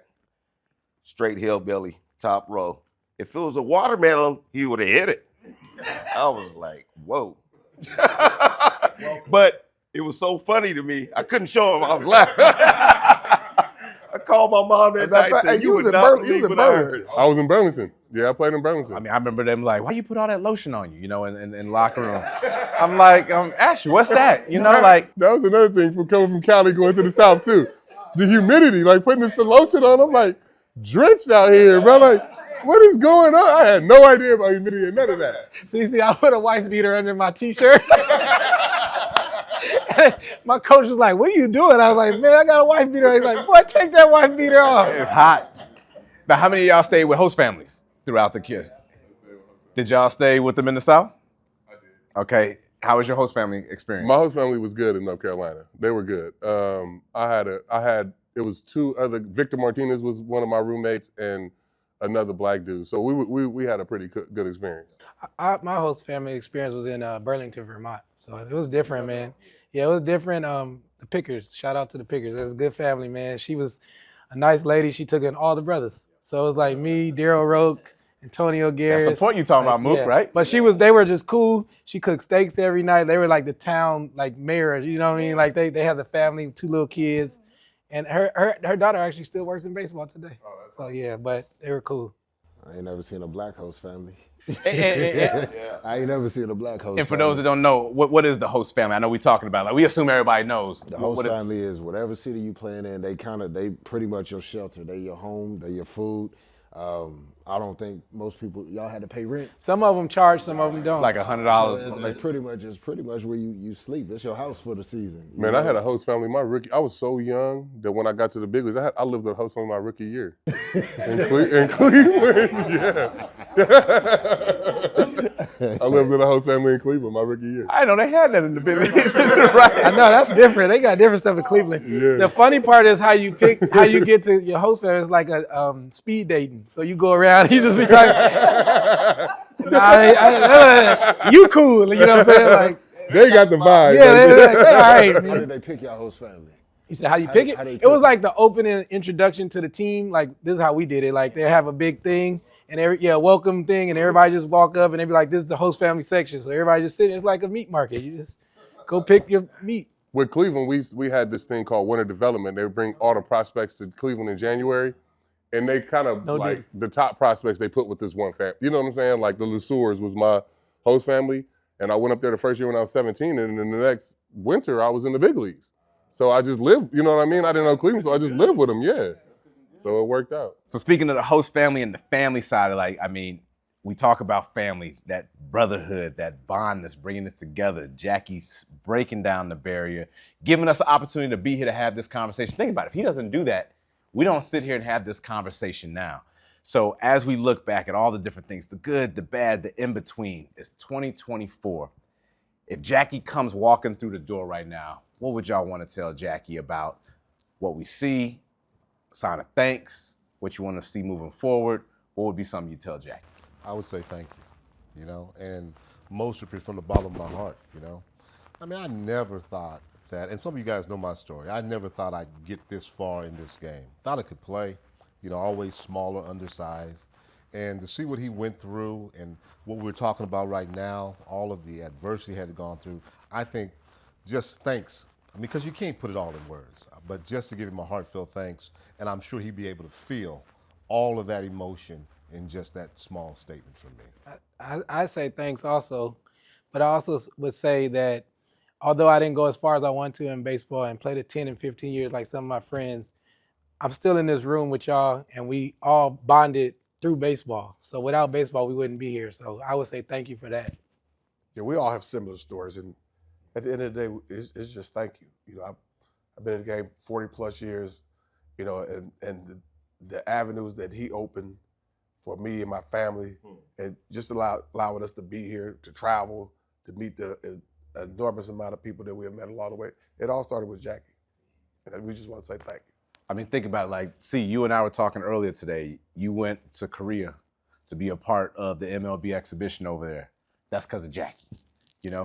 straight hillbilly, top row. If it was a watermelon, he would have hit it. I was like, whoa. But it was so funny to me, I couldn't show him I was laughing. I called my mom that night and said, you was in Burlington. I was in Burlington. Yeah, I played in Burlington. I mean, I remember them why you put all that lotion on you, in locker room. I'm like, Ashley, what's that? That was another thing from coming from Cali going to the South too. The humidity, putting this lotion on, I'm drenched out here, bro. What is going on? I had no idea about humidity and none of that. See, I put a wife beater under my t-shirt. My coach was like, "What are you doing?" I was like, "Man, I got a wife beater." He's like, "Boy, take that wife beater off." It's hot. Now, how many of y'all stayed with host families throughout the year? Did y'all stay with them in the South? I did. Okay. How was your host family experience? My host family was good in North Carolina. They were good. It was two other, Victor Martinez was one of my roommates and another black dude. So we had a pretty good experience. My host family experience was in Burlington, Vermont. So it was different, man. Yeah, it was different. The Pickers, shout out to the Pickers. It was a good family, man. She was a nice lady. She took in all the brothers. So it was like me, Daryl Roke, Antonio Garris. That's the point you talking about, Mook, right? But they were just cool. She cooked steaks every night. They were like the town, like mayor, you know what I mean? Like they had the family, 2 little kids. And her daughter actually still works in baseball today. Oh, that's awesome. Yeah, but they were cool. I ain't never seen a black host family. Yeah. I ain't never seen a black host. And for those that don't know, what is the host family? I know we're talking about, like, we assume everybody knows. The host family is whatever city you playing in. They pretty much your shelter. They your home. They your food. I don't think most people, y'all had to pay rent. Some of them charge, some of them don't. Like $100. So it's pretty much where you sleep. It's your house for the season. Man, I had a host family my rookie. I was so young that when I got to the big leagues, I lived with a host family my rookie year in Cleveland. Yeah. I lived with a host family in Cleveland my rookie year. I know they had that in the big leagues. Right. I know, that's different. They got different stuff in Cleveland. Yeah. The funny part is how you get to your host family. It's like a speed dating. So you go around, you just be talking. You cool, you know what I'm saying? Like they got the vibe. Yeah, they're all right. How Man. did they pick y'all host family? You said, how do you pick it? It was like the opening introduction to the team. Like, this is how we did it. Like, they have a big thing, and welcome thing, and everybody just walk up, and they be like, this is the host family section. So everybody just sitting. It's like a meat market. You just go pick your meat. With Cleveland, we had this thing called winter development. They would bring all the prospects to Cleveland in January, and they kind of the top prospects they put with this one family. You know what I'm saying? Like the LeSueurs was my host family, and I went up there the first year when I was 17, and then the next winter I was in the big leagues. So I just lived, you know what I mean? I didn't know Cleveland, so I just lived with them, yeah. So it worked out. So speaking of the host family and the family side of we talk about family, that brotherhood, that bond that's bringing it together. Jackie's breaking down the barrier, giving us the opportunity to be here to have this conversation. Think about it. If he doesn't do that, we don't sit here and have this conversation now. So as we look back at all the different things, the good, the bad, the in-between, it's 2024. If Jackie comes walking through the door right now, what would y'all want to tell Jackie about what we see, sign of thanks, what you want to see moving forward? What would be something you tell Jackie? I would say thank you, and most of it from the bottom of my heart, I never thought that, and some of you guys know my story, I never thought I'd get this far in this game. Thought I could play, always smaller, undersized. And to see what he went through and what we're talking about right now, all of the adversity he had gone through, I think just thanks. Because you can't put it all in words, but just to give him a heartfelt thanks, and I'm sure he'd be able to feel all of that emotion in just that small statement from me. I say thanks also, but I also would say that although I didn't go as far as I wanted to in baseball and played at 10 and 15 years like some of my friends, I'm still in this room with y'all, and we all bonded through baseball. So without baseball, we wouldn't be here. So I would say thank you for that. Yeah, we all have similar stories, and at the end of the day, it's just thank you. I've been in the game 40 plus years, and the avenues that he opened for me and my family, and just allowing us to be here, to travel, to meet the enormous amount of people that we have met along the way. It all started with Jackie, and we just want to say thank you. Think about it, see, you and I were talking earlier today. You went to Korea to be a part of the MLB exhibition over there. That's because of Jackie, Yeah,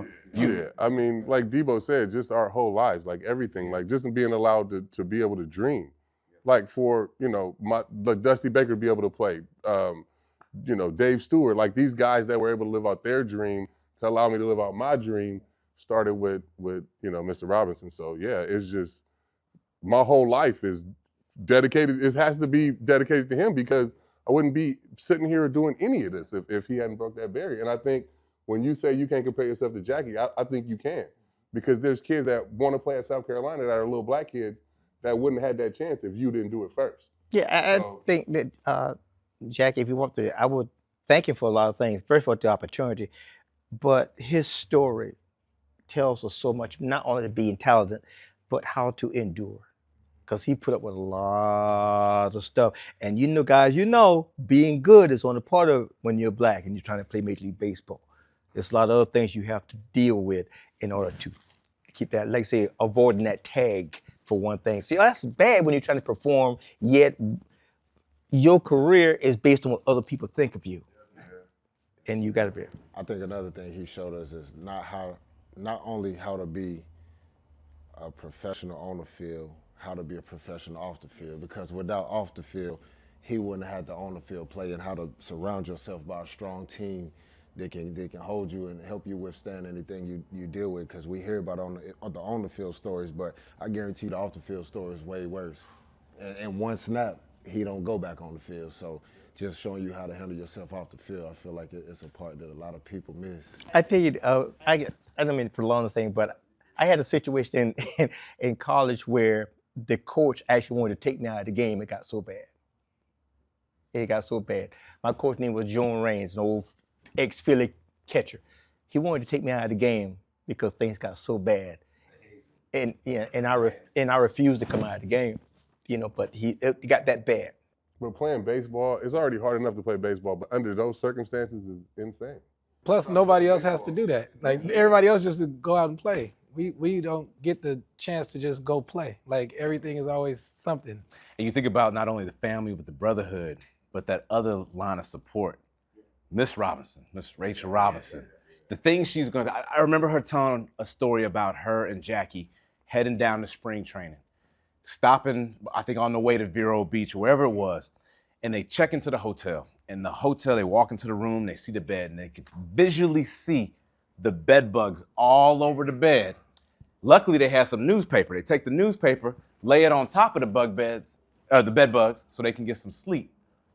like Debo said, just our whole lives, like everything, like just being allowed to be able to dream. Like for, like Dusty Baker to be able to play, Dave Stewart, like these guys that were able to live out their dream to allow me to live out my dream started with Mr. Robinson. So yeah, it's just, my whole life is dedicated. It has to be dedicated to him because I wouldn't be sitting here doing any of this if he hadn't broke that barrier. And I think when you say you can't compare yourself to Jackie, I think you can, because there's kids that want to play at South Carolina that are little black kids that wouldn't have had that chance if you didn't do it first. Yeah, I think that Jackie, if you want to, I would thank him for a lot of things. First of all, the opportunity, but his story tells us so much, not only being talented, but how to endure. Because he put up with a lot of stuff. And you know, guys, being good is on the part of when you're black and you're trying to play Major League Baseball. There's a lot of other things you have to deal with in order to keep that, like say, avoiding that tag for one thing. See, that's bad when you're trying to perform, yet your career is based on what other people think of you. And you got to be. I think another thing he showed us is not only how to be a professional on the field, how to be a professional off the field, because without off the field, he wouldn't have had the on the field play, and how to surround yourself by a strong team that can hold you and help you withstand anything you deal with, because we hear about on the field stories, but I guarantee the off the field story is way worse. And one snap, he don't go back on the field. So just showing you how to handle yourself off the field, I feel like it's a part that a lot of people miss. I tell you, I don't mean to prolong this thing, but I had a situation in college where the coach actually wanted to take me out of the game. It got so bad. My coach name was Joan Raines, an old ex-Philly catcher. He wanted to take me out of the game because things got so bad, and I refused to come out of the game, But it got that bad. But playing baseball, it's already hard enough to play baseball, but under those circumstances is insane. Plus, nobody else has to do that. Like everybody else just to go out and play. We don't get the chance to just go play. Like everything is always something. And you think about not only the family, but the brotherhood, but that other line of support. Miss Robinson, Miss Rachel Robinson. The things she's going to, I remember her telling a story about her and Jackie heading down to spring training, stopping, I think on the way to Vero Beach, wherever it was, and they check into the hotel. In the hotel, they walk into the room, they see the bed, and they can visually see the bed bugs all over the bed. Luckily, they had some newspaper. They take the newspaper, lay it on top of the bed bugs, so they can get some sleep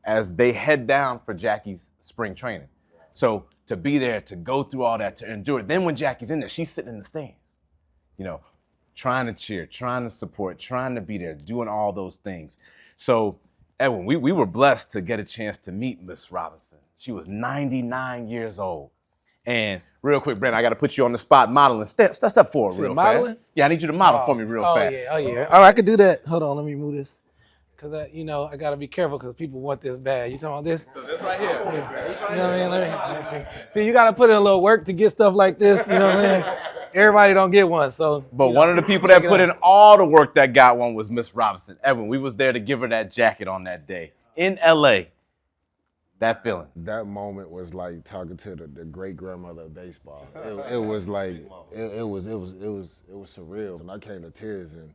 as they head down for Jackie's spring training. So to be there, to go through all that, to endure. Then when Jackie's in there, she's sitting in the stands, trying to cheer, trying to support, trying to be there, doing all those things. So Edwin, we were blessed to get a chance to meet Miss Robinson. She was 99 years old. And real quick, Brandon, I got to put you on the spot modeling. Step forward real modeling? fast. Yeah, I need you to model for me real fast. Oh, yeah. All right, I could do that. Hold on, let me move this. Because, I got to be careful because people want this bad. You talking about this? So this right here. You know what I mean? See, you got to put in a little work to get stuff like this. You know what I mean? Everybody don't get one. So, but one of the people that put in all the work that got one was Miss Robinson. Edwin, we was there to give her that jacket on that day in LA. That feeling. That moment was like talking to the great grandmother of baseball. It was like it was surreal, and I came to tears, and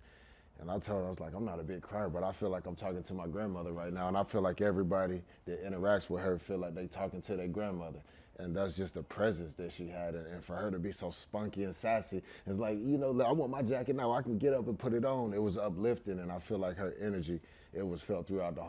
I told her, I was like, I'm not a big crier, but I feel like I'm talking to my grandmother right now, and I feel like everybody that interacts with her feel like they talking to their grandmother. And that's just the presence that she had. And for her to be so spunky and sassy, it's like, I want my jacket now. I can get up and put it on. It was uplifting, and I feel like her energy, it was felt throughout the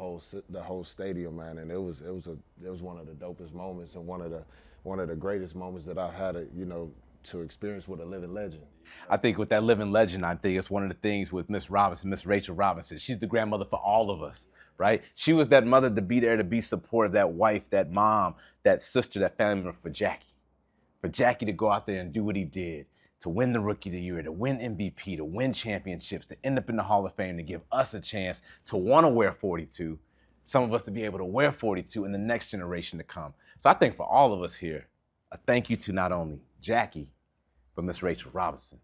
whole stadium, man. And it was one of the dopest moments and one of the greatest moments that I've had, to experience with a living legend. I think with that living legend, I think it's one of the things with Miss Robinson, Miss Rachel Robinson. She's the grandmother for all of us, right? She was that mother to be there, to be supportive, that wife, that mom, that sister, that family member for Jackie. For Jackie to go out there and do what he did, to win the Rookie of the Year, to win MVP, to win championships, to end up in the Hall of Fame, to give us a chance to want to wear 42, some of us to be able to wear 42 in the next generation to come. So I think for all of us here, a thank you to not only Jackie, but Miss Rachel Robinson.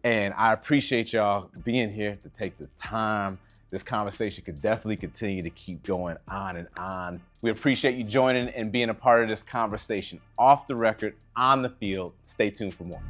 And I appreciate y'all being here to take this time. This conversation could definitely continue to keep going on and on. We appreciate you joining and being a part of this conversation off the record, on the field. Stay tuned for more.